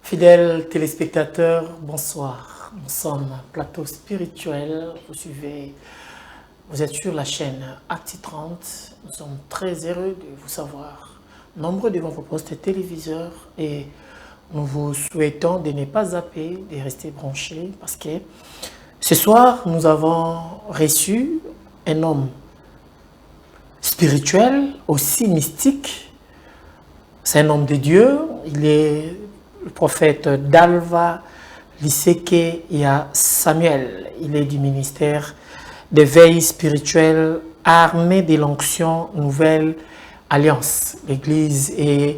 Fidèles téléspectateurs, bonsoir. Nous sommes un plateau spirituel. Vous êtes sur la chaîne Acti 30. Nous sommes très heureux de vous savoir nombreux devant vos postes téléviseurs et nous vous souhaitons de ne pas zapper, de rester branchés parce que ce soir, nous avons reçu un homme spirituel, aussi mystique. C'est un homme de Dieu. Il est le prophète Dalva Liseke Ya Samuel. Il est du ministère de veille spirituelle armée de l'onction Nouvelle Alliance. L'église est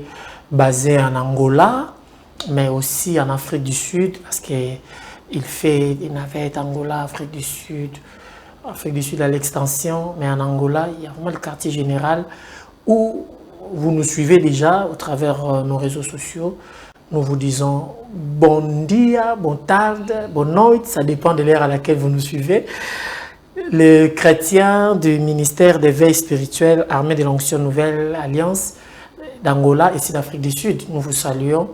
basée en Angola, mais aussi en Afrique du Sud, parce qu'il fait des navettes Angola, Afrique du Sud à l'extension, mais en Angola, il y a vraiment le quartier général où vous nous suivez déjà au travers nos réseaux sociaux. Nous vous disons bon dia, bon tarde, bon nuit, ça dépend de l'heure à laquelle vous nous suivez. Les chrétiens du ministère des veilles spirituelles armés de l'onction Nouvelle Alliance d'Angola et d'Afrique du Sud, nous vous saluons.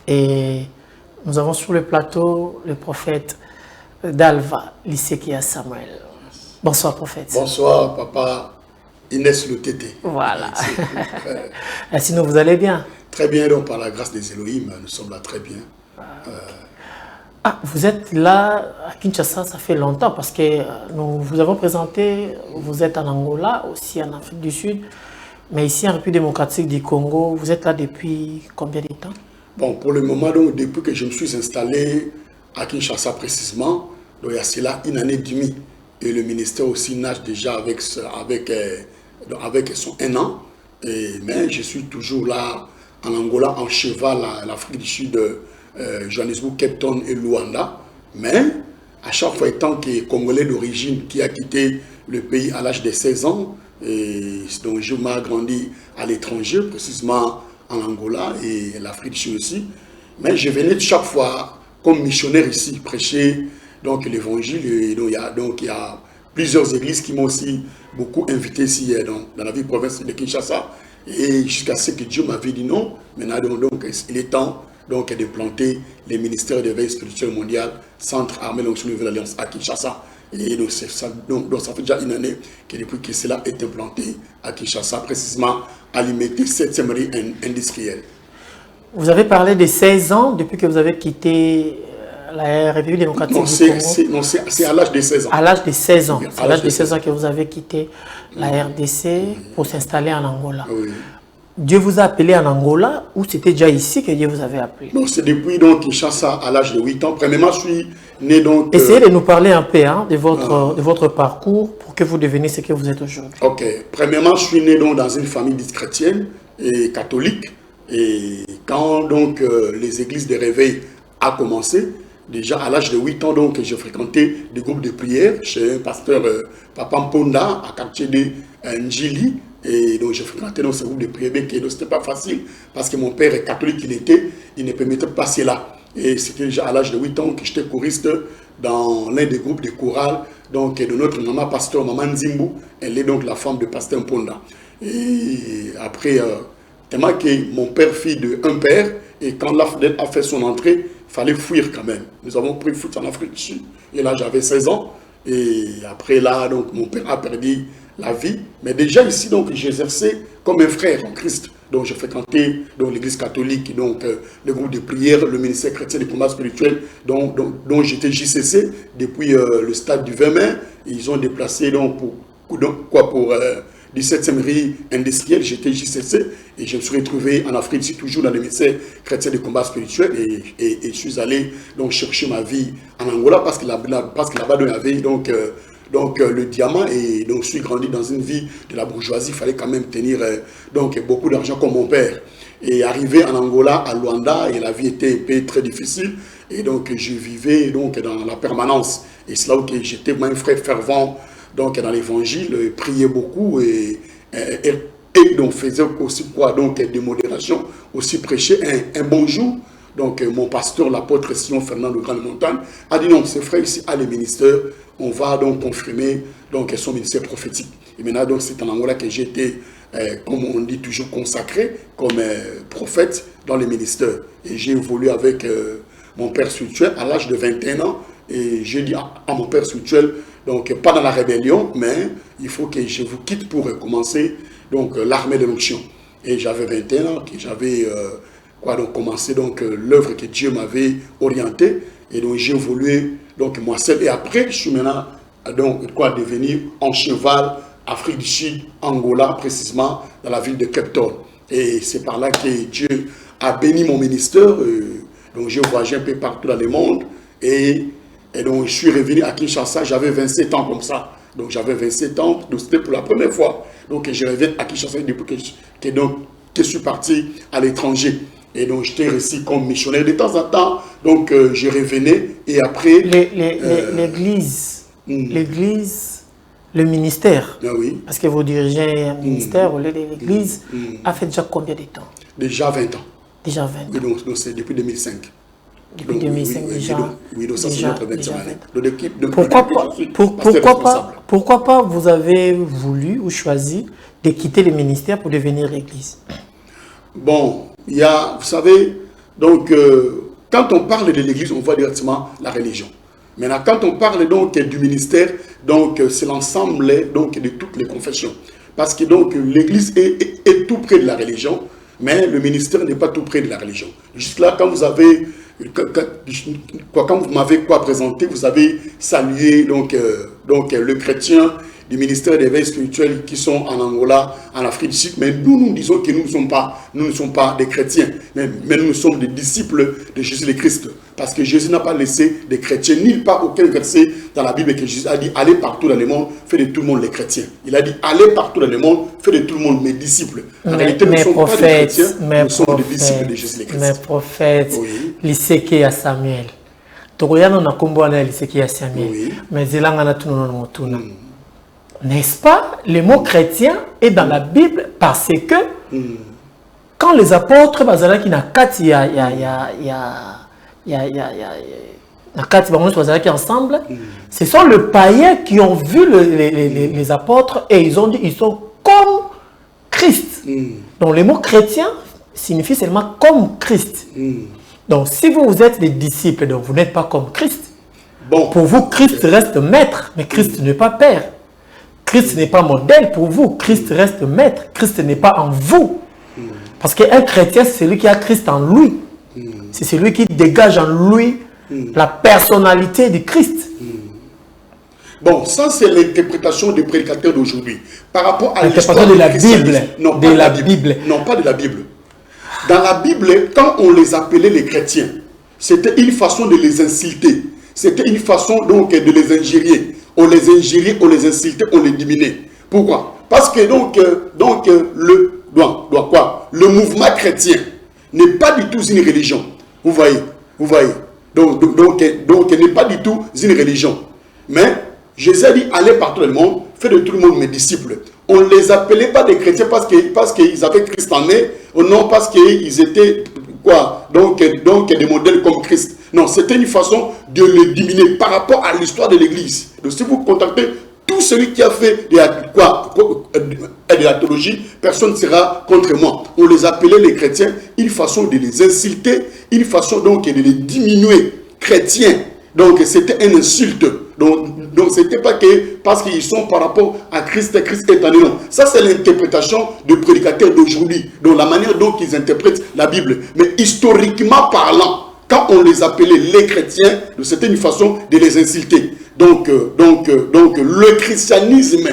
Et nous avons sur le plateau le prophète Dalva Liseke Ya Samuel. Bonsoir prophète. Bonsoir papa Inès le Tété. Voilà. Sinon vous allez bien? Très bien, donc par la grâce des Elohim, nous sommes là très bien. Vous êtes là à Kinshasa, ça fait longtemps parce que nous vous avons présenté, vous êtes en Angola, aussi en Afrique du Sud, mais ici en République démocratique du Congo, vous êtes là depuis combien de temps? Bon, pour le moment, donc, depuis que je me suis installé à Kinshasa précisément, donc, il y a cela une année et demie. Et le ministère aussi nage déjà avec son 1 an. Mais je suis toujours là en Angola, en cheval à l'Afrique du Sud, Johannesburg, Cape Town et Luanda. Mais à chaque fois, étant que Congolais d'origine qui a quitté le pays à l'âge de 16 ans, et donc je m'ai grandi à l'étranger, précisément en Angola et l'Afrique du Sud aussi. Mais je venais chaque fois comme missionnaire ici, prêcher l'évangile. Donc il y a plusieurs églises qui m'ont aussi beaucoup invité ici dans la ville province de Kinshasa. Et jusqu'à ce que Dieu m'avait dit non, maintenant donc, il est temps de planter les ministères de veille spirituelle mondiale, Centre armé l'onction Nouvelle Alliance à Kinshasa. Et donc, ça fait déjà une année que depuis que cela est implanté à Kinshasa, précisément à l'IMET 7e rue industrielle. Vous avez parlé de 16 ans depuis que vous avez quitté la République démocratique du Congo. Non, c'est à l'âge de 16 ans. À l'âge de 16 ans. C'est à l'âge de 16 ans que vous avez quitté la RDC pour s'installer en Angola. Oui. Dieu vous a appelé en Angola ou c'était déjà ici que Dieu vous avait appelé? Non, c'est depuis Kinshasa à l'âge de 8 ans. Premièrement, je suis né donc... Essayez de nous parler un peu de votre parcours pour que vous deveniez ce que vous êtes aujourd'hui. Ok. Premièrement, je suis né dans une famille dite chrétienne et catholique. Et quand les églises de réveil a commencé, déjà à l'âge de 8 ans, j'ai fréquenté des groupes de prière chez un pasteur Papa Mponda à quartier de Njili. Et donc j'ai fréquenté ce groupe de prière, mais ce n'était pas facile parce que mon père est catholique, il ne permettait pas cela. Et c'était déjà à l'âge de 8 ans que j'étais choriste dans l'un des groupes de chorale de notre maman pasteur, maman Nzimbu. Elle est donc la femme de pasteur Mponda. Et après, tellement que mon père fit d'un père, et quand l'AFDEL a fait son entrée, il fallait fuir quand même. Nous avons pris foot en Afrique du Sud. Et là, j'avais 16 ans. Et après, là, mon père a perdu la vie. Mais déjà ici, j'exerçais comme un frère en Christ. Donc, j'ai fréquenté l'église catholique, le groupe de prière, le ministère chrétien des combats spirituels, dont j'étais JCC depuis le stade du 20 mai. Ils ont déplacé pour 17e rue industrielle, j'étais JCC et je me suis retrouvé en Afrique ici, toujours dans le ministère chrétien de combat spirituel et je suis allé chercher ma vie en Angola parce que là-bas il y avait le diamant et donc je suis grandi dans une vie de la bourgeoisie, il fallait quand même tenir beaucoup d'argent comme mon père. Et arrivé en Angola, à Luanda, et la vie était très difficile et donc je vivais dans la permanence et c'est là où j'étais un frère fervent dans l'évangile, priait beaucoup et donc faisait aussi des modérations, aussi prêcher un bon jour. Donc mon pasteur, l'apôtre Simon Fernand de Grande Montagne, a dit non, ce frère ici a le ministère, on va confirmer son ministère prophétique. Et maintenant c'est en Angola que j'ai été, comme on dit toujours, consacré comme prophète dans le ministère. Et j'ai évolué avec mon père spirituel à l'âge de 21 ans. Et j'ai dit à mon père spirituel, donc pas dans la rébellion, mais il faut que je vous quitte pour commencer donc l'armée de l'onction. Et j'avais 21 ans, que j'avais commencé donc l'œuvre que Dieu m'avait orientée. Et donc j'ai évolué donc moi seul. Et après, je suis maintenant donc devenir en cheval Afrique du Sud, Angola précisément, dans la ville de Cape Town. Et c'est par là que Dieu a béni mon ministère. Donc j'ai voyagé un peu partout dans le monde. Et donc je suis revenu à Kinshasa, j'avais 27 ans comme ça. Donc j'avais 27 ans, donc c'était pour la première fois. Donc je reviens à Kinshasa depuis que je suis parti à l'étranger. Et donc j'étais resté comme missionnaire. De temps en temps, donc je revenais et après... L'église, le ministère, oui. Parce que vous dirigez un ministère, l'église a fait déjà combien de temps? Déjà 20 ans. Déjà 20 ans. Oui, donc c'est depuis 2005. Depuis 2005 déjà. Oui, donc ça c'est notre 20e année. Pourquoi pas vous avez voulu ou choisi de quitter le ministère pour devenir l'église? Bon, il y a, vous savez, donc quand on parle de l'église, on voit directement la religion. Maintenant, quand on parle donc du ministère, donc c'est l'ensemble donc de toutes les confessions. Parce que donc l'église est tout près de la religion, mais le ministère n'est pas tout près de la religion. Juste là, quand vous avez, quand vous m'avez présenté, vous avez salué donc le chrétien du ministère des veilles spirituelles qui sont en Angola, en Afrique du Sud. Mais nous disons que nous ne sommes pas des chrétiens, mais nous sommes des disciples de Jésus le Christ. Parce que Jésus n'a pas laissé des chrétiens, ni pas aucun verset dans la Bible que Jésus a dit, allez partout dans le monde, faites de tout le monde les chrétiens. Il a dit, allez partout dans le monde, faites de tout le monde mes disciples. En réalité, nous ne sommes pas des chrétiens, nous sommes des disciples de Jésus le Christ. Mes prophètes, l'Iseke à Samuel. Togoyano na komboana l'Iseke à Samuel. Mais zilanga na tunono motuna. N'est-ce pas? Le mot chrétien est dans la Bible parce que quand les apôtres bazalaki na kati ensemble, ce sont les païens qui ont vu les apôtres et ils ont dit ils sont comme Christ. Donc le mot chrétien signifie seulement comme Christ. Donc si vous êtes des disciples, donc vous n'êtes pas comme Christ. Bon. Pour vous, Christ reste maître, mais Christ n'est pas père. Christ n'est pas modèle pour vous, Christ reste maître, Christ n'est pas en vous. Parce qu'un chrétien, c'est celui qui a Christ en lui. C'est celui qui dégage en lui la personnalité du Christ. Bon, ça c'est l'interprétation des prédicateurs d'aujourd'hui. Par rapport à l'interprétation de la Bible. Non, pas de la Bible. Non, pas de la Bible. Dans la Bible, quand on les appelait les chrétiens, c'était une façon de les insulter. C'était une façon donc de les injurier. On les injuriait, on les insultait, on les diminuait. Pourquoi? Parce que le mouvement chrétien n'est pas du tout une religion. Vous voyez? Donc n'est pas du tout une religion. Mais Jésus a dit, allez partout dans le monde, faites de tout le monde mes disciples. On ne les appelait pas des chrétiens parce qu'ils avaient Christ en eux, ou non parce qu'ils étaient donc des modèles comme Christ. Non, c'était une façon de les diminuer par rapport à l'histoire de l'Église. Donc si vous contactez tout celui qui a fait de la théologie, personne ne sera contre moi. On les appelait les chrétiens, une façon de les insulter, une façon donc de les diminuer. Chrétiens, donc c'était une insulte. Donc c'était pas que parce qu'ils sont par rapport à Christ, Christ est en eux. Non. Ça c'est l'interprétation des prédicateurs d'aujourd'hui, donc la manière dont ils interprètent la Bible. Mais historiquement parlant, quand on les appelait les chrétiens, c'était une façon de les insulter. Donc le christianisme,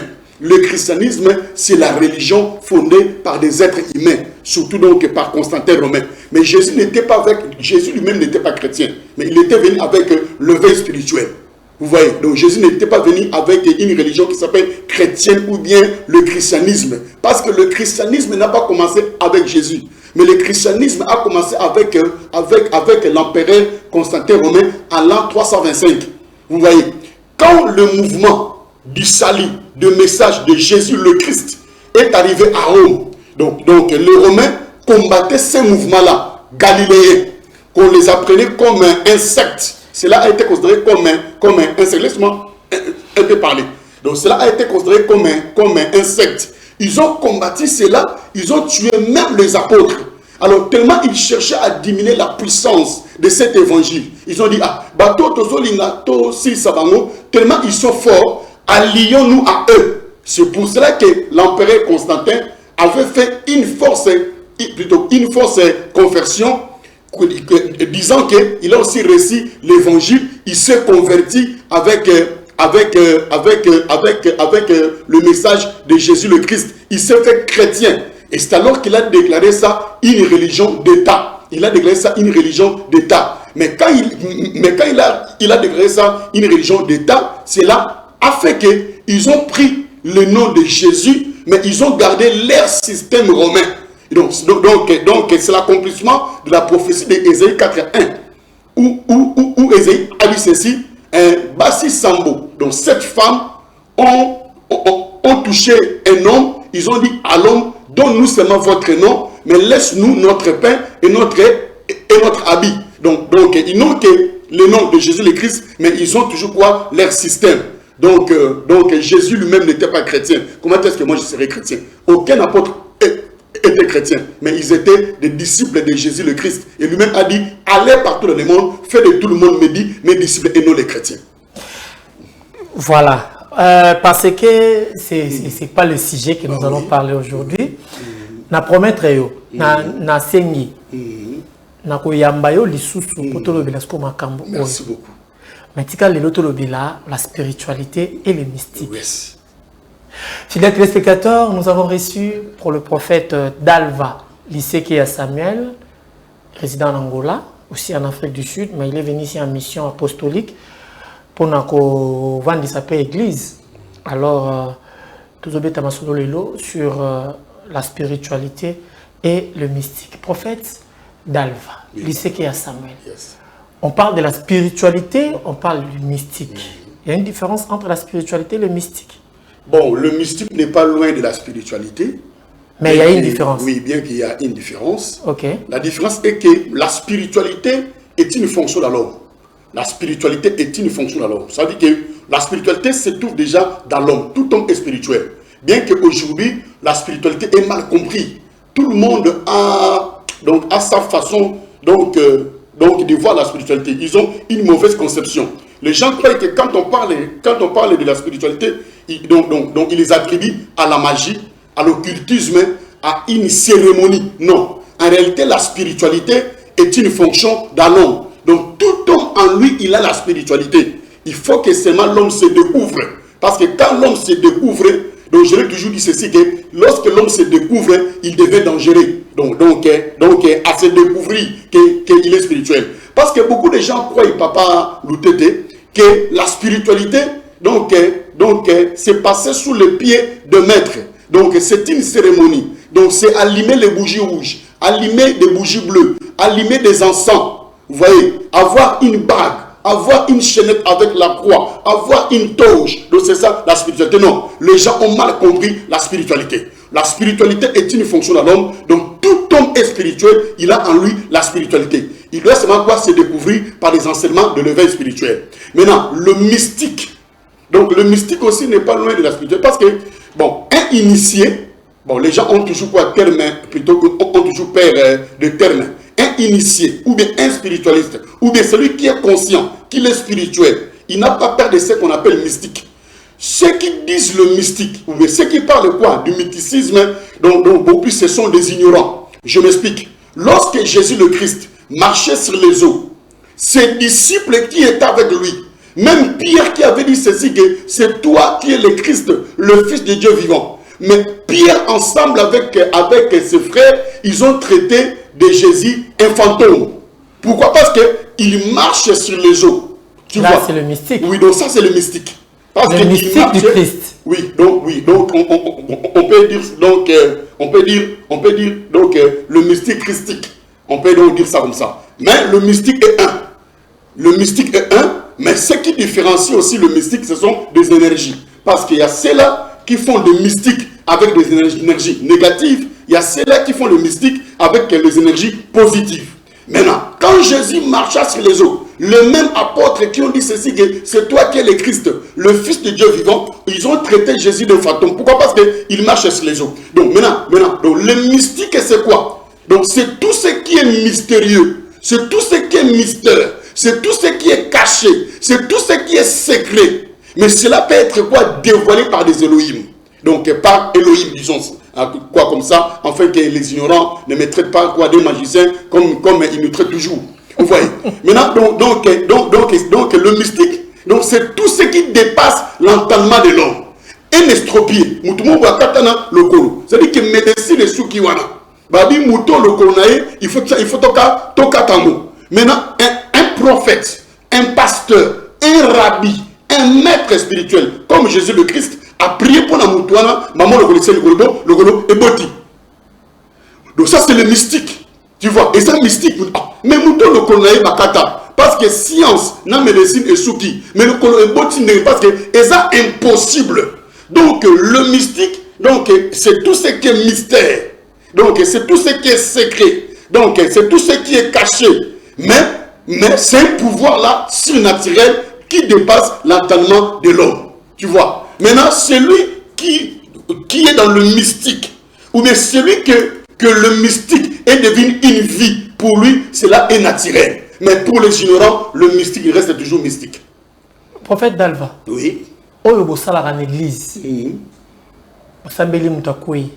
c'est la religion fondée par des êtres humains, surtout donc par Constantin Romain. Mais Jésus lui-même n'était pas chrétien, mais il était venu avec l'éveil spirituel. Vous voyez, donc Jésus n'était pas venu avec une religion qui s'appelle chrétienne ou bien le christianisme. Parce que le christianisme n'a pas commencé avec Jésus. Mais le christianisme a commencé avec l'empereur Constantin Romain en l'an 325. Vous voyez, quand le mouvement du salut, du message de Jésus le Christ est arrivé à Rome, donc les Romains combattaient ces mouvements-là, galiléens, qu'on les apprenait comme un secte. Cela a été considéré comme un insecte. Laisse-moi un peu parler. Donc cela a été considéré comme un insecte. Ils ont combattu cela, ils ont tué même les apôtres. Alors, tellement ils cherchaient à diminuer la puissance de cet évangile. Ils ont dit, ah, tellement ils sont forts, allions-nous à eux. C'est pour cela que l'empereur Constantin avait fait une force conversion, disant qu'il a aussi réussi l'évangile, il s'est converti avec le message de Jésus le Christ. Il s'est fait chrétien. Et c'est alors qu'il a déclaré ça une religion d'État. Il a déclaré ça une religion d'État. Mais quand il a déclaré ça une religion d'État, cela a fait qu'ils ont pris le nom de Jésus, mais ils ont gardé leur système romain. Donc c'est l'accomplissement de la prophétie d'Ésaïe 4.1, où Ésaïe a dit ceci, Bassi Sambo. Donc 7 femmes ont touché un homme, ils ont dit à l'homme, donne-nous seulement votre nom, mais laisse-nous notre pain et notre habit. Donc ils n'ont que le nom de Jésus le Christ, mais ils ont toujours quoi? Leur système. Donc Jésus lui-même n'était pas chrétien. Comment est-ce que moi je serais chrétien? Aucun apôtre était chrétien, mais ils étaient des disciples de Jésus le Christ. Et lui-même a dit, allez partout dans le monde, faites de tout le monde mes disciples et non les chrétiens. Voilà. Parce que ce n'est pas le sujet que nous allons parler aujourd'hui. Na promettre yo, na sengi, na koyamba yo lisusu potolo bilasko makambo. Merci beaucoup. Mais tika le lotolobila, la spiritualité et le mystique. Yes. Fidèles téléspectateurs, nous avons reçu pour le prophète Dalva Liseke Samuel, résident en Angola, aussi en Afrique du Sud, mais il est venu ici en mission apostolique pour nous vendre sa paix église. Alors, tout le sur la spiritualité et le mystique. Prophète Dalva, Liseke Samuel. Yes. On parle de la spiritualité, on parle du mystique. Il y a une différence entre la spiritualité et le mystique. Bon, le mystique n'est pas loin de la spiritualité. Mais il y a une différence. Oui, bien qu'il y a une différence. Ok. La différence est que la spiritualité est une fonction de l'homme. La spiritualité est une fonction de l'homme. Ça veut dire que la spiritualité se trouve déjà dans l'homme. Tout homme est spirituel. Bien qu'aujourd'hui, la spiritualité est mal comprise. Tout le monde a sa façon donc de voir la spiritualité. Ils ont une mauvaise conception. Les gens croient que quand on parle de la spiritualité, ils les attribuent à la magie, à l'occultisme, à une cérémonie. Non. En réalité, la spiritualité est une fonction d'un homme. Donc, tout homme en lui, il a la spiritualité. Il faut que seulement l'homme se découvre. Parce que quand l'homme se découvre, donc je l'ai toujours dit ceci, que lorsque l'homme se découvre, il devient dangereux. Donc à se découvrir qu'il est spirituel. Parce que beaucoup de gens croient, papa Loutete, que la spiritualité, c'est passé sous le pied de maître. Donc c'est une cérémonie. Donc c'est allumer les bougies rouges, allumer des bougies bleues, allumer des encens. Vous voyez, avoir une bague, avoir une chaînette avec la croix, avoir une toge. Donc c'est ça la spiritualité. Non, les gens ont mal compris la spiritualité. La spiritualité est une fonction de l'homme. Donc tout homme est spirituel, il a en lui la spiritualité. Il doit seulement se découvrir par les enseignements de l'éveil spirituel. Maintenant, le mystique. Donc le mystique aussi n'est pas loin de la spiritualité. Parce que, bon, un initié, bon, les gens ont toujours quoi terme, plutôt ont toujours peur de terme. Un initié, ou bien un spiritualiste, ou bien celui qui est conscient qu'il est spirituel, il n'a pas peur de ce qu'on appelle mystique. Ceux qui disent le mystique, ou bien ceux qui parlent quoi du mysticisme, donc beaucoup plus ce sont des ignorants. Je m'explique. Lorsque Jésus le Christ marchait sur les eaux, ses disciples qui étaient avec lui, même Pierre qui avait dit ceci, que c'est toi qui es le Christ, le Fils de Dieu vivant. Mais Pierre, ensemble avec ses frères, ils ont traité de Jésus un fantôme. Pourquoi? Parce qu'il marche sur les eaux. Là, c'est le mystique. Oui, donc ça, c'est le mystique. Parce le mystique du Christ. Oui, donc on peut dire le mystique christique. On peut donc dire ça comme ça. Mais le mystique est un. Le mystique est un, mais ce qui différencie aussi le mystique, ce sont des énergies. Parce qu'il y a ceux-là qui font le mystique avec des énergies négatives. Il y a ceux-là qui font le mystique avec les énergies positives. Maintenant, quand Jésus marcha sur les eaux, les mêmes apôtres qui ont dit ceci, que c'est toi qui es le Christ, le Fils de Dieu vivant, ils ont traité Jésus de fantôme. Pourquoi? Parce qu'il marche sur les eaux. Donc maintenant, donc, le mystique, c'est quoi? Donc c'est tout ce qui est mystérieux, c'est tout ce qui est mystère, c'est tout ce qui est caché, c'est tout ce qui est secret. Mais cela peut être quoi? Dévoilé par des Elohim. Donc par Elohim, disons, quoi comme ça, afin que les ignorants ne me traitent pas quoi, des magiciens comme ils nous traitent toujours. Vous voyez? Maintenant, donc le mystique, donc c'est tout ce qui dépasse l'entendement de l'homme. Un estropié, c'est-à-dire que médecine est sous Kiwana. Babi mouton le coronae, il faut toka tango. Maintenant, un prophète, un pasteur, un rabbi, un maître spirituel, comme Jésus le Christ, a prié pour la moutouana, maman le connaissait le golo et boti. Donc ça c'est le mystique, tu vois, et ça mystique. Mais mouton le coronae bakata, parce que science, na médecine est sous qui, mais le colo et boti parce que c'est impossible. Donc le mystique, donc c'est tout ce qui est mystère. Donc c'est tout ce qui est secret. Donc c'est tout ce qui est caché. Mais c'est un pouvoir là surnaturel qui dépasse l'entendement de l'homme. Tu vois. Maintenant, celui qui est dans le mystique, ou bien celui que le mystique est devenu une vie, pour lui, cela est naturel. Mais pour les ignorants, le mystique il reste toujours mystique. Prophète Dalva. Oui. Oyo bosala en église. Osambeli mutakui.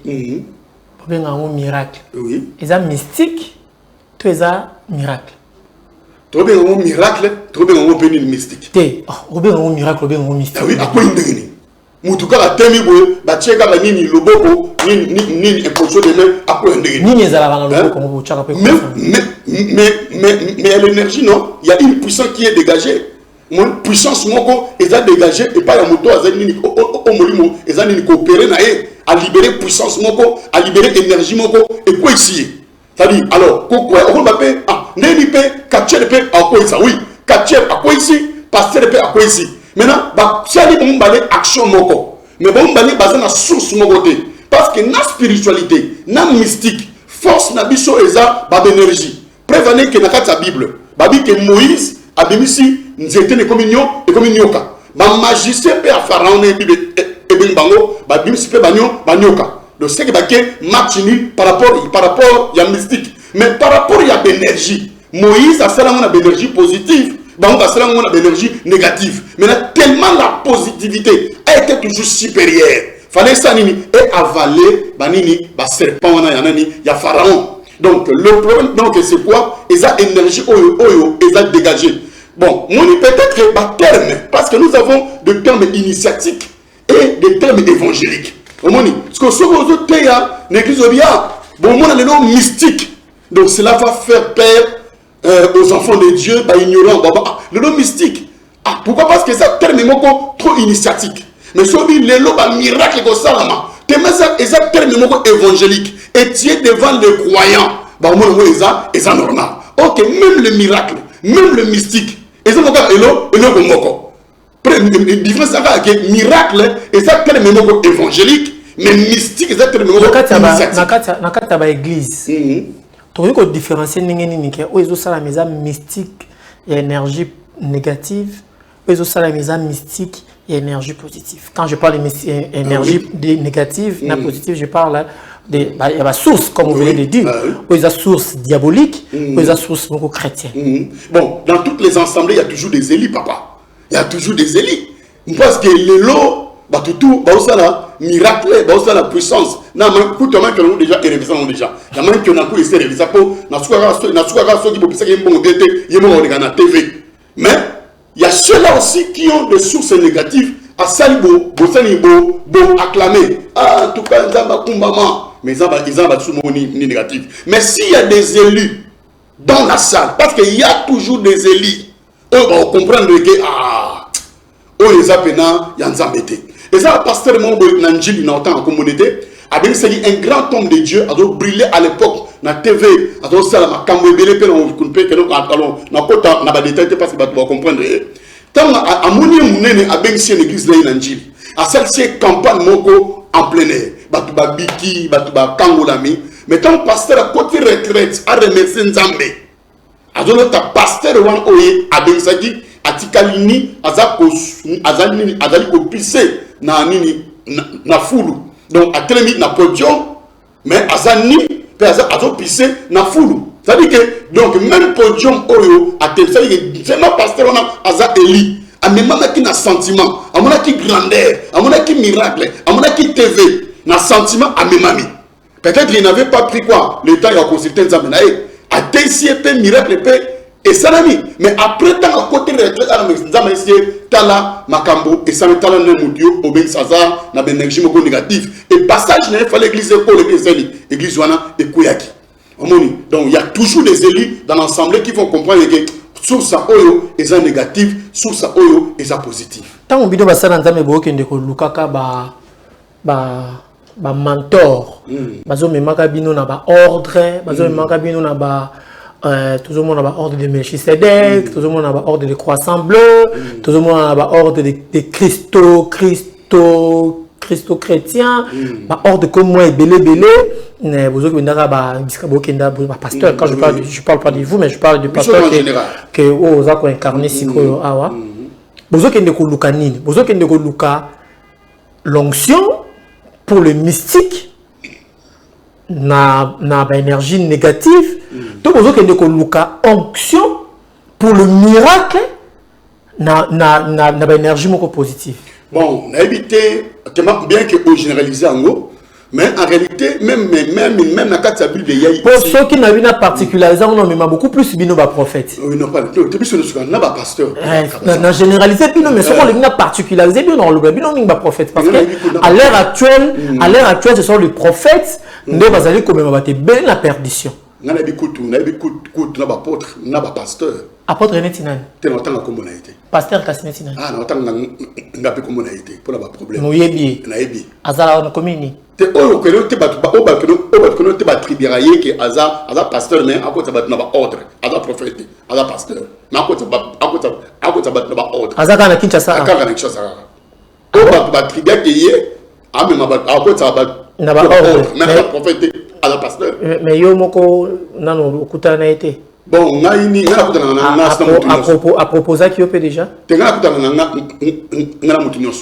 Benga un miracle. Oui. Ils ont mystique, tout est un miracle. Tu as un miracle, tu as un mystique. Tu as un miracle, tu as un mystique. Oui, à quoi il dit? Mutuka la temi boye, ba cheka ba nini loboko, nini imposition de main, à quoi il dit? Nini ezala na loboko mo chaka pe. Mais l'énergie non, il y a une puissance qui est dégagée. Mon puissance moko est dégagée et pas la moto azani au molimo, ezani coopérer na e. À libérer puissance moko, à libérer énergie moko, et quoi ici? C'est-à-dire, alors, pourquoi on va payer, n'est pas catcher le pain à quoi ici? Oui, catcher à quoi ici? Passer le pain à quoi ici? Maintenant, si on va aller action moko, mais bon, on va aller baser la source moko. Parce que la spiritualité, la mystique, force na biso eza ba énergie. Prévenez que dans la Bible, babi que Moïse a bien ici, nous étions comme une yoka. Ma magicien peut faire pharaon et ben bango ba bimsi pe banyoka donc c'est que matchini par rapport il y a mystique mais par rapport il y a d'énergie. Moïse a seulement une énergie positive, bango a seulement une énergie négative. Mais tellement la positivité a été toujours supérieure, fallait ça nini et avaler banini ba serpent na yanani ya pharaon. Donc le problème donc c'est quoi? Et ça énergie oyo et ça dégagé. Bon, moi peut-être pas terme parce que nous avons des termes initiatiques et des termes évangéliques. Ce que ce que vous avez l'église bon, on a le nom mystique. Donc cela va faire peur aux enfants de Dieu, bah, ignorants. Le nom mystique. Ah, pourquoi? Parce que ça terme est trop initiatique. Mais si on dit le nom miracle comme ça, c'est un terme évangélique. Et tu es devant les croyants. Bah, au moins, c'est normal. Ok, même le miracle, même le mystique. Et ça, la différence c'est que miracle et ça terme évangélique mais mystique et ça terme initiatique. Na église. Tu veux qu'on différencie nini ke o ezo sala meza mystique et énergie négative, o ezo sala meza mystique et énergie positive. Quand je parle d'énergie négative, na positive, je parle de la source comme vous venez de dire. O ezo source diabolique, o ezo source chrétienne. Bon, dans toutes les assemblées, il y a toujours des élites, papa. Il y a toujours des élites. Parce que les lots, tout, ça miracle, ça la puissance. Non, mais écoute, que nous déjà révisons déjà. Il y a même qui ont essayé de réviser pour na qui pour ça bon TV. Mais il y a ceux-là aussi qui ont des sources négatives à salibo, bon acclamer. Ah, en tout cas, mais ils ont des négatifs. Mais s'il y a des élus dans la salle, parce qu'il y a toujours des élus, on va comprendre que les apprenants y en embêté. Et ça, pasteur Mambo Nanjili n'a autant en communauté, a bien c'est un grand homme de Dieu, a donc brillé à l'époque na TV, a donc ça la cambo belé pe on compte que nous allons na kota na ba détail parce que tu vas comprendre. Tant à moni munene a bien c'est l'église là Nanjili. A celle-ci campagne moko en plein air, batu ba biki, batu ba kangolami, mais tant pasteur à côté retraite a remercier Nzambe. Azolo ta pasteur wan oye abensaki atikalini azali ko pisse na nini na fulu donc atelemi na podium mais azani pe aza pissé na foulu. C'est-à-dire que donc même podium oyo a tel, c'est-à-dire que c'est ma pasteur on a aza Eli. A même qui na sentiment, a mon qui grandeur, a mon qui miracle, a mon qui TV, na sentiment a memami. Peut-être qu'il n'avait pas pris quoi, le temps il a consulté Nzamenae, a testé pe miracle pe et ça l'ami. Mais après tant à côté de la Nzamenae, tala makambo et ça me tala nemudio obé saza na énergie moko négatif et passage ne fallait l'église pour l'église église wana et kouyaki. Donc il y a toujours des élus dans l'ensemble qui vont comprendre que sur ça oyo et ça négatif, sur ça oyo et ça positif. Tant on bidon basana nzambe boke ndeko lukaka ba mentor. Bazo memaka bino na ba ordre, bazo memaka bino na ba tout le monde a ordre de Melchisedec, tout le monde a ordre de croissant bleu, tout le monde a ordre de Christo chrétien, ordre comme moi et belé. Pasteur, quand je parle pas de vous, mais je parle du pasteur que vous avez incarné l'onction pour le mystique na énergie négative. Donc vous avez onction pour le miracle na énergie positive. Bon, on a évité bien que vous généralisez en gros, mais en réalité, même dans la Bible, il y a... Pour ceux qui n'ont pas particularisé, on a beaucoup plus de prophètes. Oui, non, pas. Tu n'as pas pasteur. On généralisé, mais ceux qui ont particularisé, on a prophètes. Parce qu'à l'heure actuelle, ce sont les prophètes qui ont commémorer la perdition. On a apôtre, on a pasteur. Apôtre Netinan. Tu as longtemps comme on a été. Pasteur Kassinetina. Ah, non, on a comme on a été. Pour avoir problème. Moyebi. Naebi. Azala on communi. Te oyo que te ba tribirailler que aza pasteur mais à côté ba ordre, aza prophète, aza pasteur. Mais à côté ba ordre. Aza kana Kinshasa. Kana Kinshasa. O ba tribia que yé, a même à côté ba ordre. Mais aza prophète, aza pasteur. Mais yo moko nano okuta na été. Bon, à propos qui opé déjà.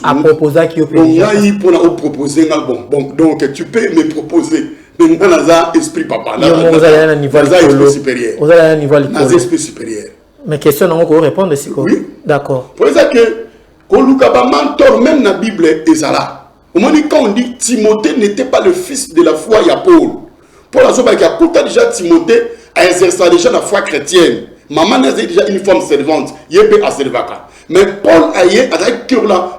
À propos qui opé déjà. Pour proposer bon donc tu peux me proposer. Mais on a esprit papa. Vous allez à un niveau supérieur. Vous allez à un niveau esprit supérieur. Mais question non qu'on répondre c'est quoi? Oui. D'accord. Pour ça que Kolukaba mentor même dans la Bible est là. Au moment quand on dit Timothée n'était pas le fils de la foi, il y a Paul. Paul a déjà Timothée a exercé déjà la foi chrétienne. Maman a déjà une femme servante. Il est à Servaka. Mais Paul a eu un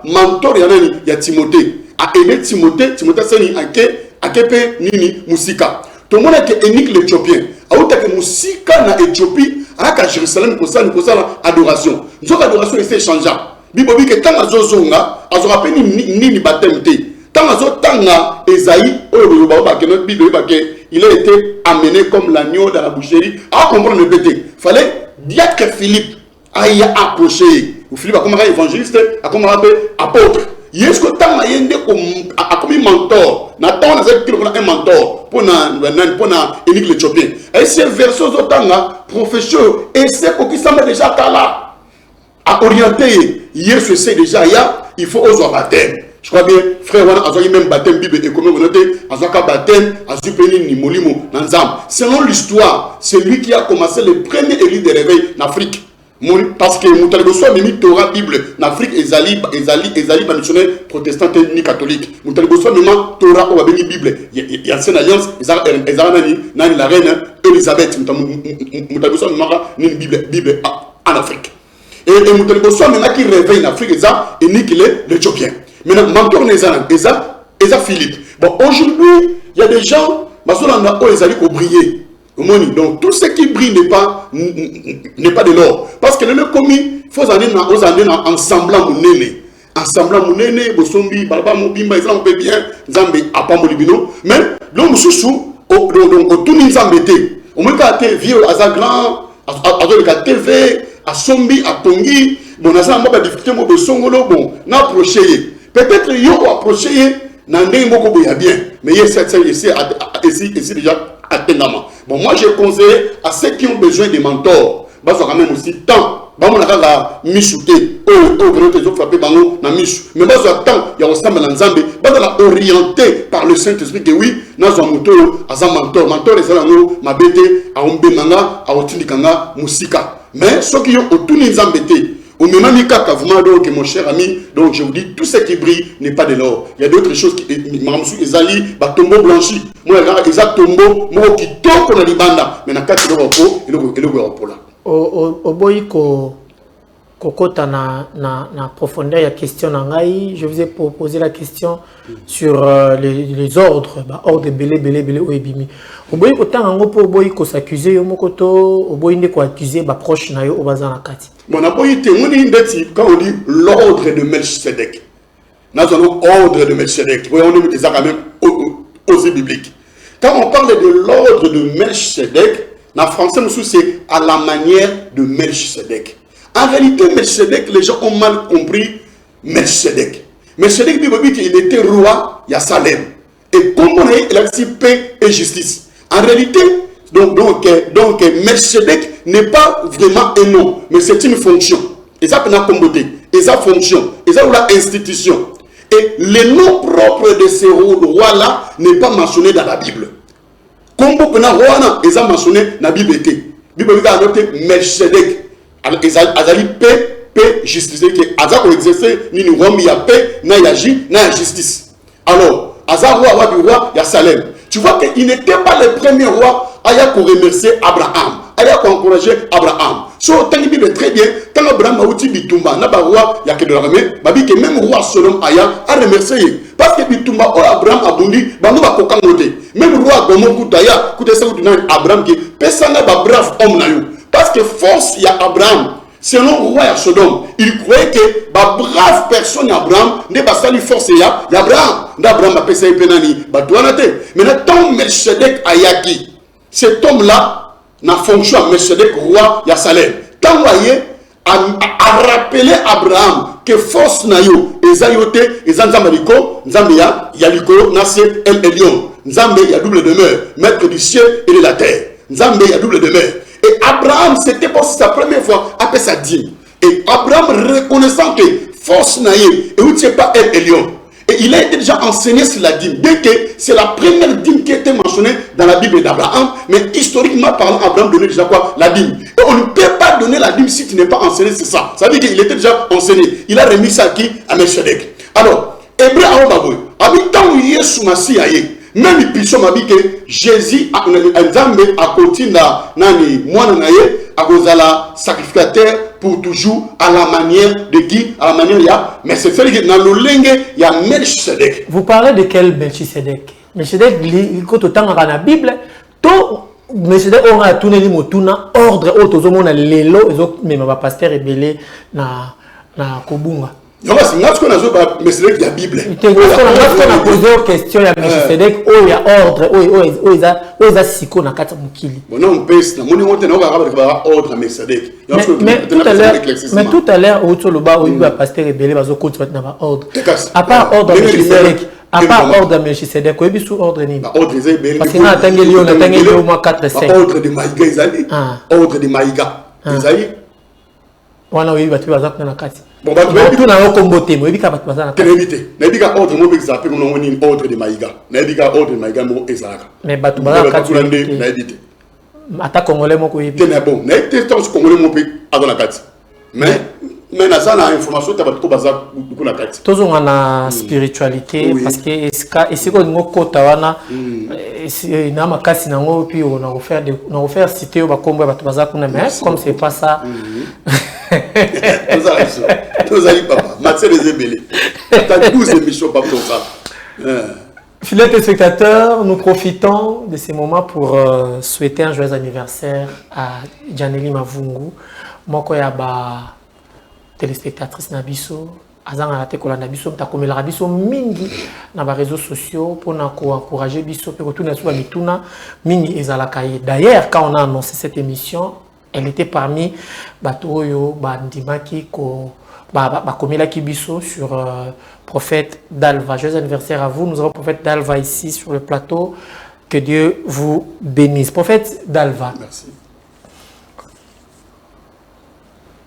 mentor, il y a Timothée. A aidé Timothée c'est à Kepe Nini Musika. Tout le monde est unique l'Éthiopien. A outa que Musika na Éthiopie, à Jérusalem pour ça adoration. Nous avons adoration et c'est changeant. Bibobi que tant azozonga, azo rappelé ni baptême té. Tant azotanga Esaïe, il a été amené comme l'agneau dans la boucherie. À comprendre le pété. Il fallait dire que Philippe aille approcher. Ou Philippe a comme évangéliste, a comme apôtre. Est-ce que tant a comme mentor. Nathan a un mentor pour l'énigme éthiopien. Et c'est verset autant professeur. Et c'est pour qui ça m'a déjà là. À orienter. Yesu c'est déjà il faut oser baptême. Je crois bien, frère, on a même baptême Bible et comme on a dit, on a baptême, à Zupeni ni Molimo, Nanzam. Selon l'histoire, c'est lui qui a commencé le premier église de réveil en Afrique. Parce que nous avons besoin de Torah Bible en Afrique, Ezali, missionnaire protestant ni catholique. Nous avons besoin de Torah ou Bible. Il y a une alliance, la reine Elisabeth. Nous avons besoin de Bible en Afrique. Et nous avons besoin de qui réveille en Afrique, et l'Éthiopien. Maintenant, mentor Eza Philippe. Bon, aujourd'hui, il y a des gens, qui ont brillé. Donc, tout ce qui brille n'est pas de l'or. Parce que le commis, il faut aller ensemblant mon néné. Ensemblant mon néné, Bosombi, Barba Mobimba, ils ont bien, Zambé, Apamolibino. Mais, l'homme sous, au tout le monde au moins, quand tu es vieux, à Zagran, à TV, à Sombi, à Tongi, bon, on a difficulté, de Songolo, bon, on a approché. Peut-être qu'il a approché, Nandé Moko bien, mais il y a ici déjà atteindamment. Bon, moi je conseille à ceux qui ont besoin de mentors, bah ça quand même aussi temps bango na kaka misu te o gros te zo frapper bango na misu mais bazo attend ya osamba na nzambe bazo la orienté par le Saint-Esprit que oui nazo moto aza mentor ezala ngo mabete a ombe manga a otindikanga musika mais ceux qui ont otuni nzambe te au même cas vraiment donc mon cher ami donc je vous dis tout ce qui brille n'est pas de l'or il y a d'autres choses qui mamsu ezali ba tombeau blanchi moi regarde exact tombeau mo ki toko na libanda mais na kati do ko eloko ya pola au boyiko kokota na profondeur ya question na ngai je vous ai proposé la question sur les ordres ordre belé o ebimi au boyiko tanga ngo po boyiko s'accuser yo mokoto au boyinde ko accuser ba proche na yo o bazana kati. Bon, quand on dit l'ordre de Melchizedek, nous avons l'ordre de Melchizedek, on est quand même aussi biblique. Quand on parle de l'ordre de Melchizedek, en français, c'est à la manière de Melchizedek. En réalité, Melchizedek, les gens ont mal compris Melchizedek. Melchizedek, il était roi, il y a Salem. Et comme on est, il a dit paix et justice. En réalité, donc Melchizedek n'est pas vraiment un nom, mais c'est une fonction. Et ça peut être comboté. Et ça fonction. Et ça la institution. Et le nom propre de ce roi-là n'est pas mentionné dans la Bible. Comme beaucoup de rois, ils ont mentionné dans la Bible. La Bible a noté Melchizedek. Ils ont paix, justice. Ils ont exercé ni Rome, il y a paix, il y a justice. Alors, Azar roi, il y a Salem. Tu vois qu'il n'était pas le premier roi à remercier Abraham, à encourager Abraham. So, tant qu'il est très bien, quand Abraham a outil Bitumba, n'a pas roi, il y a que de l'armée, que même roi Sodome a remercié. Parce que Bitumba, Abraham a bondi, nous va kokangote. Même roi Gomon Koutaya, Abraham qui personne n'a pas brave homme na yo. Parce que force il y a Abraham. Selon le roi Sodome, il croyait que la brave personne Abraham n'est pas sali force ya Abraham. Abraham a pensé penani batouanate. Maintenant tant Melchizedek ayaki. Cet homme-là n'a fonction Melchizedek roi ya Salem. Tant voyez a rappelé Abraham que force na yo ezayote ezanzamaliko nzambia yaliko nase el Elion. Nzambe ya double demeure, maître du ciel et de la terre. Nzambe ya double demeure. Et Abraham, c'était pour sa première fois, après sa dîme. Et Abraham, reconnaissant que force naïe, et où tu n'es pas un lion. Et il a été déjà enseigné sur la dîme. Dès que c'est la première dîme qui a été mentionnée dans la Bible d'Abraham, mais historiquement parlant, Abraham donnait déjà quoi? La dîme. Et on ne peut pas donner la dîme si tu n'es pas enseigné sur ça. Ça veut dire qu'il était déjà enseigné. Il a remis ça à qui? À Melchizedek. Alors, Hébreu Aobaboy, habitant où Yesu Massi aye. Même les pichons m'a dit que Jésus a côté nani moi naye a gozala sacrificateur pour toujours à la manière de qui à la manière ya mais c'est fait que dans le lingue il y a Melchizedek. Vous parlez de quel Melchizedek? Melchizedek il côté autant dans la Bible to Melchizedek on a tourné les mots tourna ordre auto mona lelo ezo même va pasteur rebellé na Kobunga. Non, c'est moi ce qu'on a joué par Melchizedek la Bible. On a posé une question à Melchizedek, il y a ordre, il y a siko na kata mukili. Bon, non, on pèse, on va ordre à Melchizedek. Mais tout à l'heure, au Toloba, il va pasteur rebellé, il va continuer à ordre. À part ordre à Melchizedek, il y a sous ordre ni. Parce que là, on a au moins 4-5. Ordre de Maïga, Isaïe. Ordre de Maïga, Isaïe. On a eu battu à Zak Nakati. Bon, bah, tu tout dans le comboté, mais il y a pas de bazar. N'ébika ordre mo bexape comme on dit ordre de Maïga. N'ébika ordre de Maïga mo ezaka. Mais batu bazar kati n'ébite. Ata congolais mo ko yebi. Tenez bon, n'ébite tant congolais mo pe adona kati. Mais na ça na information ta batu bazar ku na kati. Tozo na spiritualité parce que est-ce que ngo kota wana na makasi na ngo puis on a offert citer ba kombo batu bazar kuna mais comme c'est pas ça. Tous allez papa, Mathieu les ébélés. T'as 12 émissions pas pour ça. Fidèles téléspectateurs, nous profitons de ces moments pour souhaiter un joyeux anniversaire à Janely Mavungu. Moko ya ba téléspectatrice Nabiso, azanga na tekola Nabiso, mtakomela Nabiso mingi na ba réseaux sociaux pour encourager biso pe retourner sur mituna mingi ezalakaye. D'ailleurs, quand on a annoncé cette émission, elle était parmi Batoyo, Bandimaki, Bakomela Kibiso sur prophète Dalva. Joyeux anniversaire à vous. Nous avons prophète Dalva ici sur le plateau. Que Dieu vous bénisse. Prophète Dalva. Merci.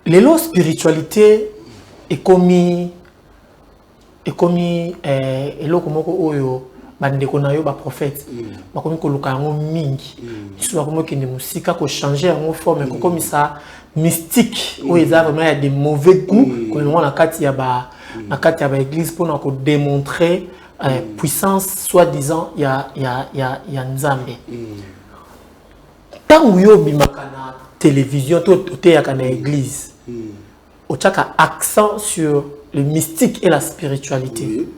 l'élo spiritualité est commis eloko moko oyo bandeko na yo ba prophète bakomi koluka yango mingi biso bakomi okende musika ko changer yango forme kokomi ça mystique oyo eza vraiment ya des mauvais goûts kolingo na kati ya ba église pour na ko démontrer puissance soi-disant ya Nzambe tango yo bimaka na télévision te ya kana église otaka accent sur le mystique et la spiritualité. Oui.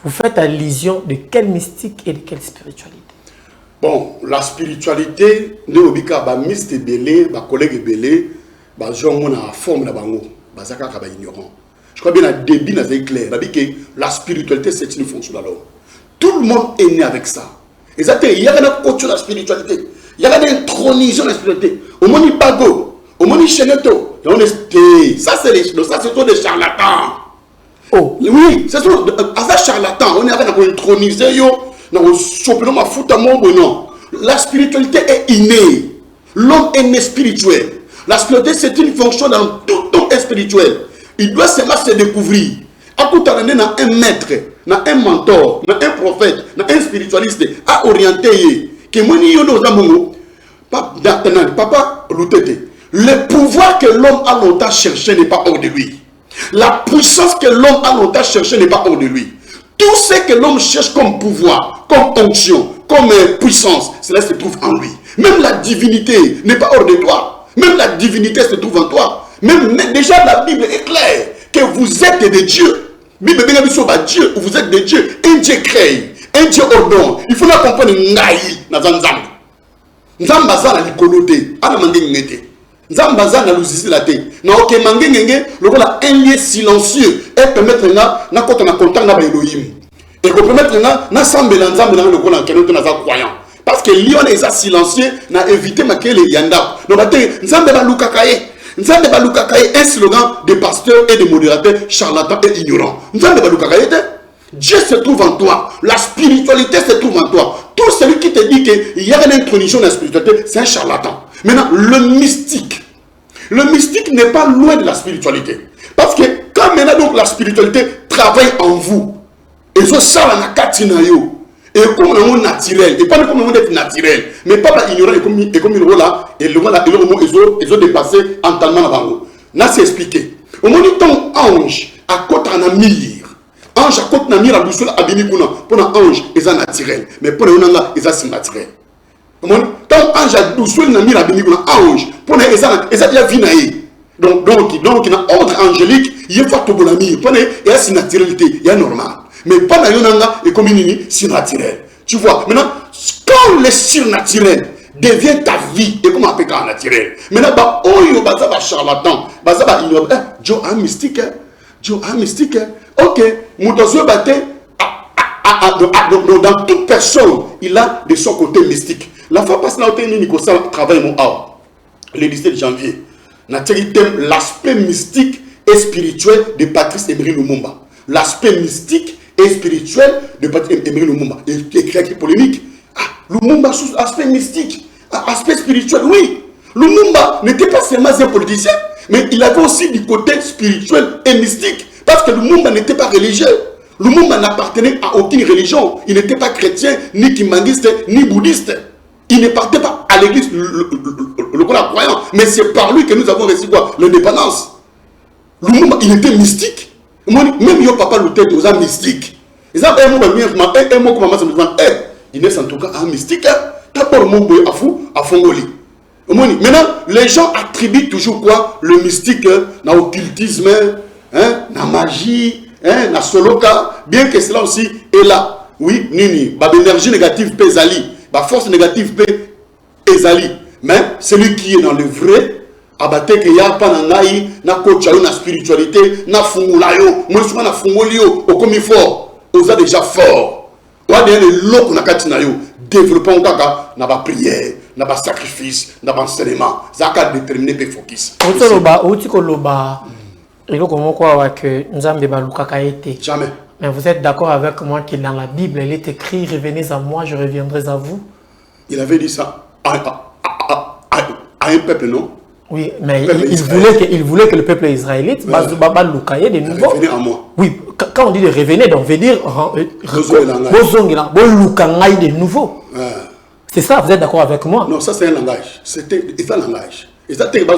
Vous faites allusion de quel mystique et de quelle spiritualité? Bon, la spiritualité, de obika ba miste belé, ba collègue belé, ba jongo na forme na bango, ba zaka ka ba ignorant. Je crois bien la débit na c'est clair, que la spiritualité c'est une fonction de l'homme. Tout le monde est né avec ça. Exactement, il y a une coach la spiritualité. Il y a une intronisation de la spiritualité. Au moni bago, au moni cheneto. Ça c'est trop des charlatans. Oh oui, c'est trop avec charlatans. On est avec un introniser yo, on choper ma fout à mon non. La spiritualité est innée. L'homme est né spirituel. La spiritualité c'est une fonction dans tout ton spirituel. Il doit seulement se découvrir. À coup t'as un maître, un mentor, un prophète, un spiritualiste à orienter. Que moi ni yo dans un papa l'outété. Le pouvoir que l'homme a longtemps cherché n'est pas hors de lui. La puissance que l'homme a longtemps cherché n'est pas hors de lui. Tout ce que l'homme cherche comme pouvoir, comme onction, comme puissance, cela se trouve en lui. Même la divinité n'est pas hors de toi. Même la divinité se trouve en toi. Même déjà la Bible est claire que vous êtes des dieux. Bible bien sûr Dieu, vous êtes des dieux. Un Dieu crée, un Dieu ordonne. Il faut la comprendre ngai na zanzam. Nzamba za na likolote, ana mande ngete. Nzambaza na lusisi la te na oke mangé ngenge lokola un lieu silencieux et permettre na kota na contact na ba Elohim et ko permettre na sambela nzambe na lokola kenoto na za croyant parce que lion est silencieux na éviter makele yanda no bate nzambe ba lukakaye un slogan de pasteurs et de modérateurs charlatans et ignorants. Nzambe ba lukakaye te. Dieu se trouve en toi, la spiritualité se trouve en toi. Tout celui qui te dit qu'il y a une intronisation de la spiritualité, c'est un charlatan. Maintenant, le mystique n'est pas loin de la spiritualité. Parce que quand maintenant donc la spiritualité travaille en vous, et ça la katina yo, et comme on est naturel, et pas comme on est naturel, mais pas ignorant et comme il là, et le moment ils ont dépassé entièrement avant vous. Là c'est expliqué. Au moment où ton ange à côté en amir, ange à côté en amir à boussole à binikuna, pour un ange ils sont naturel, mais pour un là ils sont naturel. Quand ange a douceur na mira binikuna ange pour ne eza dia vinaï donc il a ordre angélique il faut to bolami pour ne et c'est naturalité il y a normal mais pas na yonanga et comme nini surnaturel tu vois maintenant quand le surnaturel devient ta vie et comment appeler ça naturel maintenant ba oyo baza ba charlatan baza ba ignorant Joe a mystique OK mutozo baté dans toute personne il a de son côté mystique. La fois passée, nous avons travaillé le 17 janvier. Nous avons l'aspect mystique et spirituel de Patrice Emery Lumumba. L'aspect mystique et spirituel de Patrice Emery Lumumba. Et écrit polémique. Lumumba, aspect mystique, aspect spirituel, oui. Lumumba n'était pas seulement un politicien, mais il avait aussi du côté spirituel et mystique. Parce que Lumumba n'était pas religieux. Lumumba n'appartenait à aucune religion. Il n'était pas chrétien, ni kimangiste, ni bouddhiste. Il ne partait pas à l'église, le croyant, mais c'est par lui que nous avons reçu quoi? L'indépendance. Lumumba, il était mystique. Même yo papa l'outé aux âmes mystiques. Ils ont un mot comme maman se me demande, il est en tout cas un mystique. D'abord, mon boy à Fongoli. Maintenant, les gens attribuent toujours quoi? Le mystique, na occultisme, na magie, na soloka, bien que cela aussi est là. Oui, nini, l'énergie négative pesali. La force négative peut ezali, mais celui qui est dans le vrai, abaté que ya pas nangai, na kocha na spiritualité, na fungulayo, moi souvent na fungolio, au comme il faut, osa déjà fort. Wa de le loko na katina yo, développons kaka na ba prière, na ba sacrifice, na ba enseignement, zaka déterminer pe focus. Otiko jamais. Mais vous êtes d'accord avec moi que dans la Bible, il est écrit, revenez à moi, je reviendrai à vous. Il avait dit ça à un peuple, non? Oui, mais il voulait que le peuple israélite de nouveau. Revenez à moi. Oui, quand on dit de revenir, donc on veut dire de nouveau. C'est ça, vous êtes d'accord avec moi? Non, ça c'est un langage. C'est un langage. Et ça, c'est un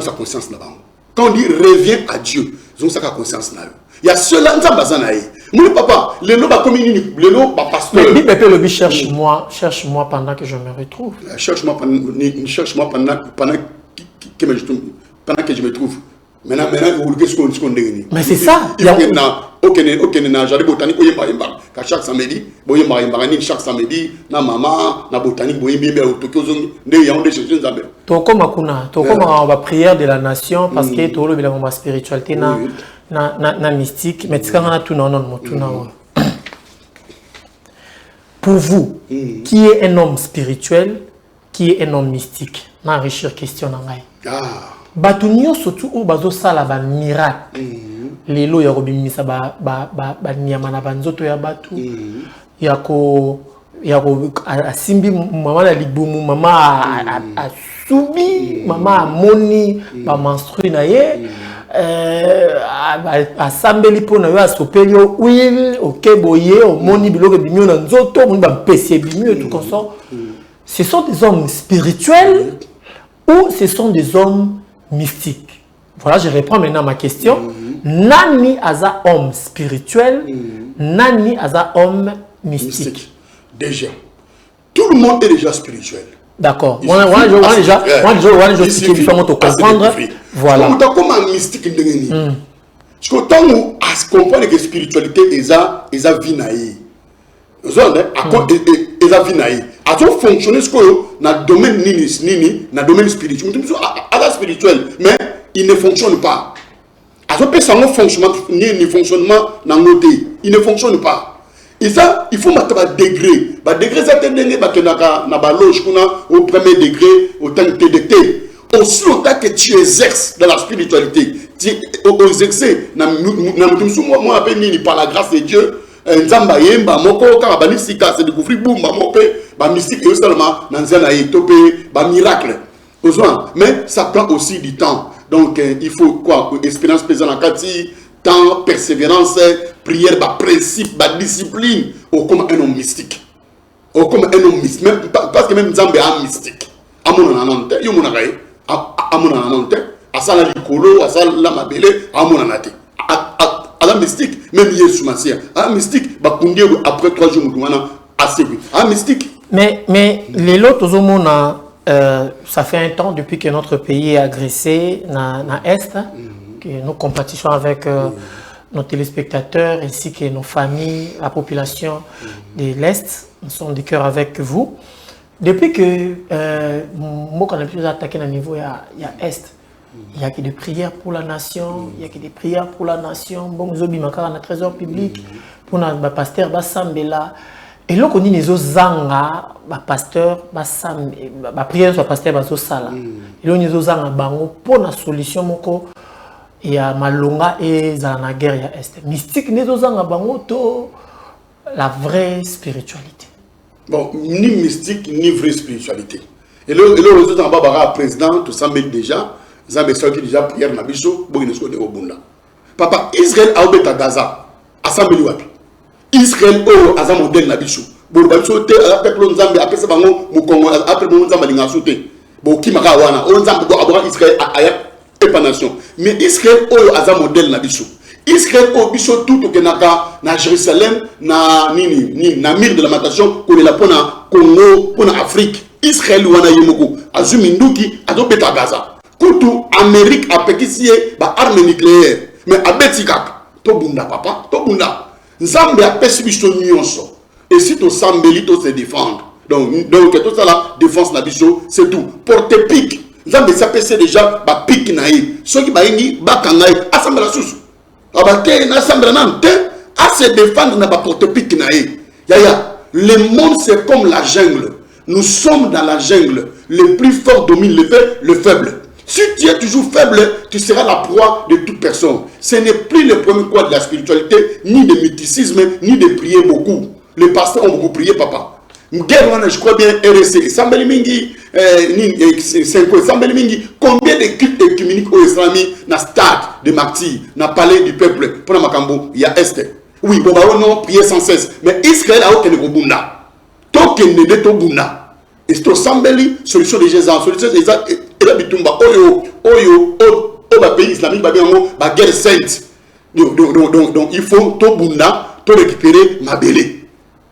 sa conscience là-bas. Quand on dit reviens à Dieu, ils ont sa conscience là. Il y a cela qui est mon papa, le nom va pasteur. Le cherche-moi pendant que je me retrouve. Cherche-moi pendant que je me trouve. Maintenant, qu'est-ce qu'on dit? Mais c'est ça. J'allais botanique, chaque samedi, chaque samedi, na maman, na botanique, on va prière de la nation parce que tout le monde spiritualité na mystique, mais tout pour vous, qui est un homme spirituel, qui est un homme mystique? Na enrichir question Batunio surtout au bazo sala ba miracle. Lelo ya robimisa ba nyama na banzoto ya batu. Ya ko asimbi mama na libumu mama asubi mama amoni ba menstrue na ye asambeli pona yo asopeli huile okeboye omoni biloko bimio na nzoto moni ba mpesi bimio et tout comme ça. Ce sont des hommes spirituels ou ce sont des hommes mystiques? Voilà, je réponds maintenant à ma question. Nani aza homme spirituel, nani aza homme mystique. Déjà, tout le monde est déjà spirituel. D'accord. Moi déjà expliquer différemment pour comprendre. Voilà. Comme un mystique, parce que tant qu'on comprend que la spiritualité est à vie naïe. A tout fonctionner ce que dans le domaine dans le domaine spirituel. Mais il ne fonctionne pas. A tout fonctionnement dans nos pays, il ne fonctionne pas. Et ça, il faut mettre un degré. Un degré, ça na loge au premier degré, au temps de détecter. Aussi longtemps que tu exerces dans la spiritualité, tu exerces par la grâce de Dieu. Nzamba yemba moko ka bani sika se découvrir boumba mope ba mystique et seulement nanzana topé ba miracle besoin, mais ça prend aussi du temps. Donc il faut quoi, expérience présente en kati, temps, persévérance, prière, ba principe, ba discipline, comme un homme mystique. Comme un homme mystique, même parce que même Nzamba est un mystique. Amona nanante, yo mona kae, amona nanante, asala likolo, asala la mabele, amona nate. À mystique, même hier sur ma sœur, à mystique, après 3 jours, assez vite. À mystique. Mais les lots, ça fait un temps depuis que notre pays est agressé dans l'Est, que nous compatissons avec nos téléspectateurs ainsi que nos familles, la population de l'Est. Nous sommes du cœur avec vous. Depuis que moi, quand on a pu attaquer à niveau, il y a Est. Il n'y a que des prières pour la nation, il y a que des prières pour la nation. Bon, nous avons un trésor public pour le pasteur Bassambela. Et là, on dit les zanga, pasteur Bassambela, prière sur le pasteur Bassosala. Et là, on dit les zanga, pour la solution, il y a Malonga et la guerre, il y a Est. Mystique, les zanga, la vraie spiritualité. Bon, ni mystique, ni vraie spiritualité. Et là, les autres en bas, président, tout ça, mais déjà. Zambé qui déjà prière na biso bo inesko de obunda. Papa Israël a obeta Gaza assemblée wapi. Israël o aza modèle na biso. Bo ba biso te peuple Nzambe apesa bango mu Congo après bo Nzambe linga sauté. Bo kimaka wana o Nzambe bo abora Israël aya épanation. Mais Israël o aza modèle na biso. Israël o biso tout okenaka na Jérusalem na nini na mire de lamentation ko la pona Congo pona Afrique. Israël wana yemoko azuminduki azobeta Gaza. Koutou, Amérique a péquissé par arme nucléaire. Mais à Betikak, Tobunda papa, Tobunda. Nzambe a péquissé son nyonso. Et si tu sambeli, tu se défendre. Donc tout ça là, défense na biso, c'est tout. Porte pique. Nzambe sa péquissé déjà, ba pique naï. Ceux qui baïngi, ba kangaï, assemble la sous. Abate, na assemble nan te, à se défendre na ba porte pique naï. Yaya, le monde c'est comme la jungle. Nous sommes dans la jungle. Le plus fort domine le faible. Si tu es toujours faible, tu seras la proie de toute personne. Ce n'est plus le premier quoi de la spiritualité, ni de mysticisme, ni de prier beaucoup. Les pasteurs ont beaucoup prié, papa. Guerre, je crois bien, RSC, Sambeli Mingi, Sambeli Mingi, combien de cultes écuméniques au islami, na stade de martyrs, na palais du peuple, pour Makambo, il y a Est. Oui, bon, non, prier sans cesse. Mais Israël a aucun Bunda. Token de Tobunda. Et c'est au Sambeli, solution des gens, solution des gens, et la Bitumba, pays islamique, ba guerre sainte. Donc, il faut Tobunda, to récupérer ma belle.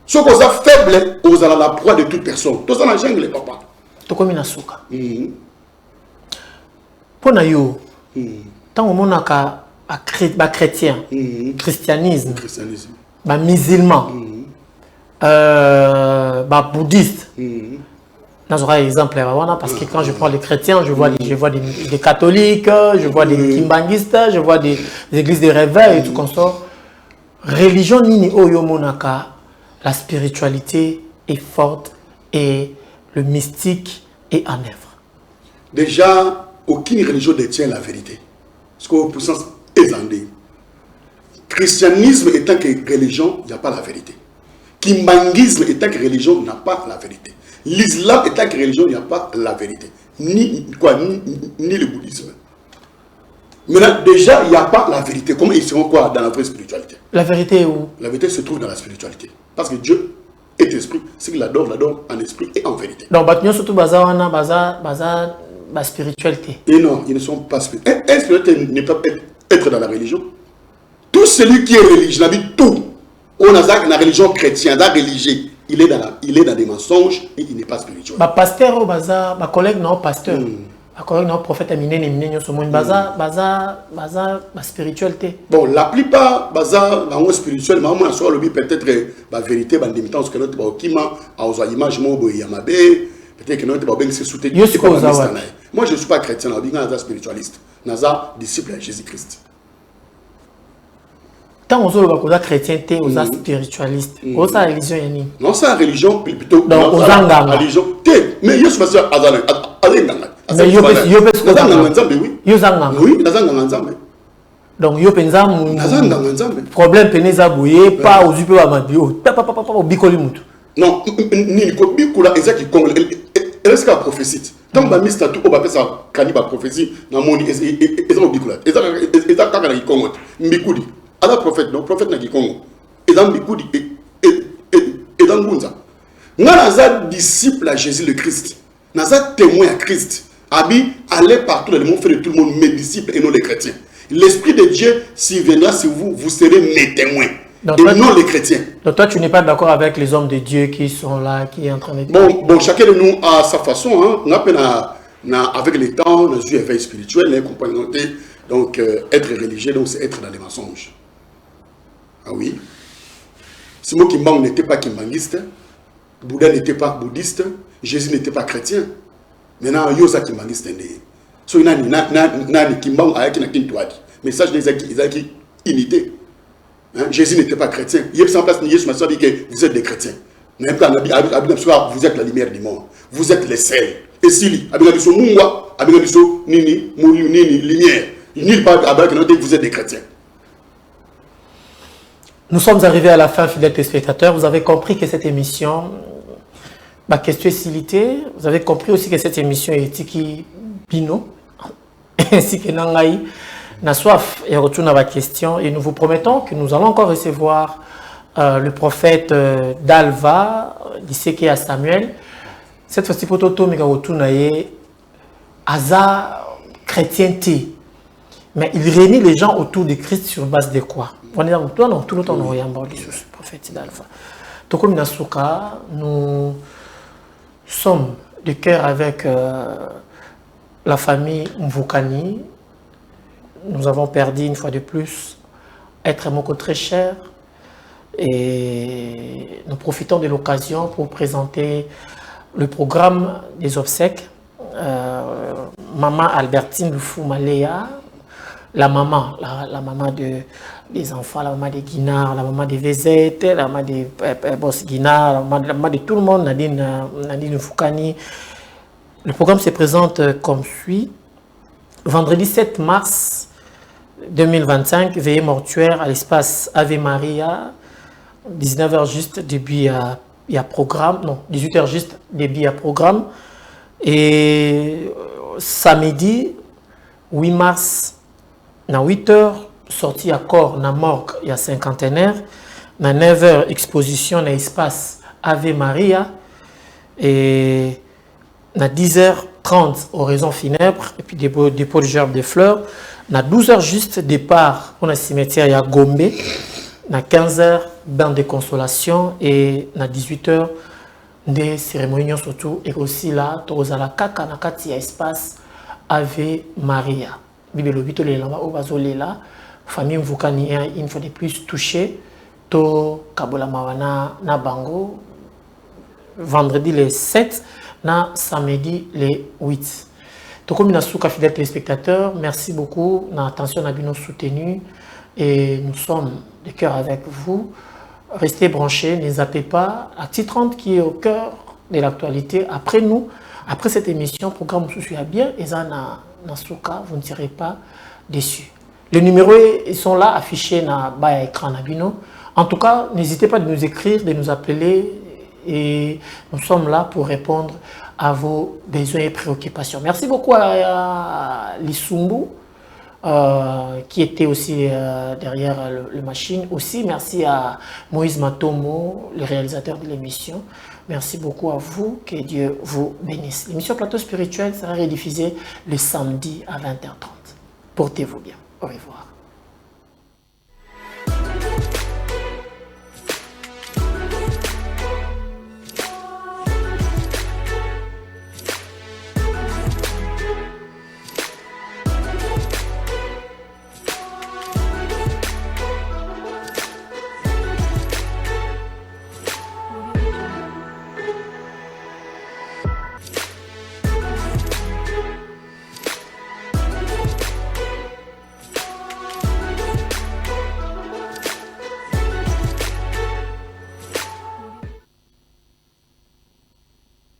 Ce qu'on a faible, on a la proie de toute personne. Tout ça, la jungle, papa. Tu comme une souka. Pour nous, tant que on a chrétien, christianisme, musulman, bouddhiste. Dans un exemple, parce que quand je prends les chrétiens, je vois des catholiques, je vois des kimbangistes, je vois des églises de réveil et tout comme ça. Religion nini oyo monaka. La spiritualité est forte et le mystique est en œuvre. Déjà, aucune religion ne détient la vérité. Parce que puissance est en dé. Christianisme étant que religion, il n'y a pas la vérité. Kimbangisme étant que religion, n'a pas la vérité. L'islam étant que religion, il n'y a pas la vérité. Ni le bouddhisme. Maintenant, déjà, il n'y a pas la vérité. Comment ils seront quoi dans la vraie spiritualité? La vérité est où? La vérité se trouve dans la spiritualité. Parce que Dieu est esprit. Ce qu'il adore en esprit et en vérité. Donc, surtout la spiritualité. Et non, ils ne sont pas spirituels. Un spirituel ne peut pas être dans la religion. Tout celui qui est religieux, tout. On a la religion chrétienne, la religion, il est dans des mensonges et il n'est pas spirituel. Pasteur, ma collègue non pasteur. Encore un prophète éminent sur mon baza spiritualité. Bon, la plupart baza la spirituelle, mais moi sur le peut-être la vérité ban démitant ce que notre bakima a aux images mo boyamabe, peut-être que notre babeng se soutenir. Moi je ne suis pas chrétien, je suis spiritualiste. Naza disciple de Jésus-Christ. Tant aux autres chrétienté, aux spiritualistes, aux religion yani. Non, c'est la religion plutôt donc aux anganga. Religion. Mais je suis pas sûr mais yo donc yo penza problème peneza boye pas aux upe ba mabio pa bikoli mutu non ni ko bikula ezaki kongo est-ce que la prophétie tant ba mista tout ba pesa kaniba prophétie na moni ezaki bikula ezaki kaka na kongo mbikudi ala prophète non prophète na kongo ezaki mbikudi et dans ngunza ngana za disciple à Jésus le Christ naza témoin à Christ. Abi, allez partout dans le monde, faire de tout le monde mes disciples et non les chrétiens. L'Esprit de Dieu, s'il viendra sur vous, vous serez mes témoins. Donc et non les chrétiens. Donc toi, tu n'es pas d'accord avec les hommes de Dieu qui sont là, qui sont en train de... Bon, chacun de nous a sa façon. Hein. On a avec le temps, on a eu un éveil spirituel, une communauté. Donc, être religieux, donc c'est être dans les mensonges. Ah oui. Simon Kimbang n'était pas kimbangiste. Bouddha n'était pas bouddhiste. Jésus n'était pas chrétien. Maintenant, il y a des gens so il y a des kimbang ayaki na kintuadi. Message des aki unité. Jésus n'était pas chrétien. Il y a place Jésus m'a dit que vous êtes des chrétiens. Vous êtes la lumière du monde. Vous êtes les sels. Et si abigabiso mungwa, abigabiso nini, lumière. Nul pas que vous êtes des chrétiens. Nous sommes arrivés à la fin, fidèles téléspectateurs. Vous avez compris que cette émission, ma question est silité. Vous avez compris aussi que cette émission est Tiki Bino, ainsi que Nangaï n'a soif et retourne à ma question. Et nous vous promettons que nous allons encore recevoir le prophète d'Alva, d'Iseke à Samuel. Cette fois-ci, pour Toto, mais retourne à Aza chrétienté. Mais il réunit les gens autour de Christ sur base de quoi? On est dans tout le temps, nous avons le prophète d'Alva. Toko Minasuka, nous sommes de cœur avec la famille Mvukani. Nous avons perdu une fois de plus être Moko très cher. Et nous profitons de l'occasion pour présenter le programme des obsèques. Maman Albertine Lufou Maléa, la maman des enfants, la maman des Guinards, la maman des Vézettes, la maman des Boss Guinards, la maman de tout le monde, Nadine Foukani. Le programme se présente comme suit. Vendredi 7 mars 2025, veillée mortuaire à l'espace Ave Maria, 19h juste, début à il y a programme, non, 18h juste, début, il y a programme. Et samedi, 8 mars, à 8h, sortie à corps, na morgue, il y a cinquantenaire. À 9h, exposition dans l'espace Ave Maria. Et à 10h30, oraison funèbre, et puis dépôt de gerbe de fleurs. À 12h juste, départ pour le cimetière, il y a Gombe. À 15h, bain de consolation. Et à 18h, des cérémonies surtout. Et aussi là, Tozala Kaka, na kati ya espace Ave Maria. Bible l'obito les lamba obazolela là. Famille Mvukani une fois de plus touchée. To Kabola Mawana na Bango. Vendredi le 7, na samedi le 8. Donc, comme nous sommes fidèles téléspectateurs, merci beaucoup. Notre attention a bien soutenu et nous sommes de cœur avec vous. Restez branchés, ne zappez pas. Acte 30 qui est au cœur de l'actualité. Après nous, après cette émission, programme Souci à bien, et ça na souka, vous ne serez pas déçus. Les numéros ils sont là affichés dans bas écran nabino. En tout cas, n'hésitez pas de nous écrire, de nous appeler. Et nous sommes là pour répondre à vos besoins et préoccupations. Merci beaucoup à Lissumbu, qui était aussi derrière le machine. Aussi, merci à Moïse Matomo, le réalisateur de l'émission. Merci beaucoup à vous, que Dieu vous bénisse. L'émission Plateau Spirituel sera rediffusée le samedi à 20h30. Portez-vous bien. Au revoir.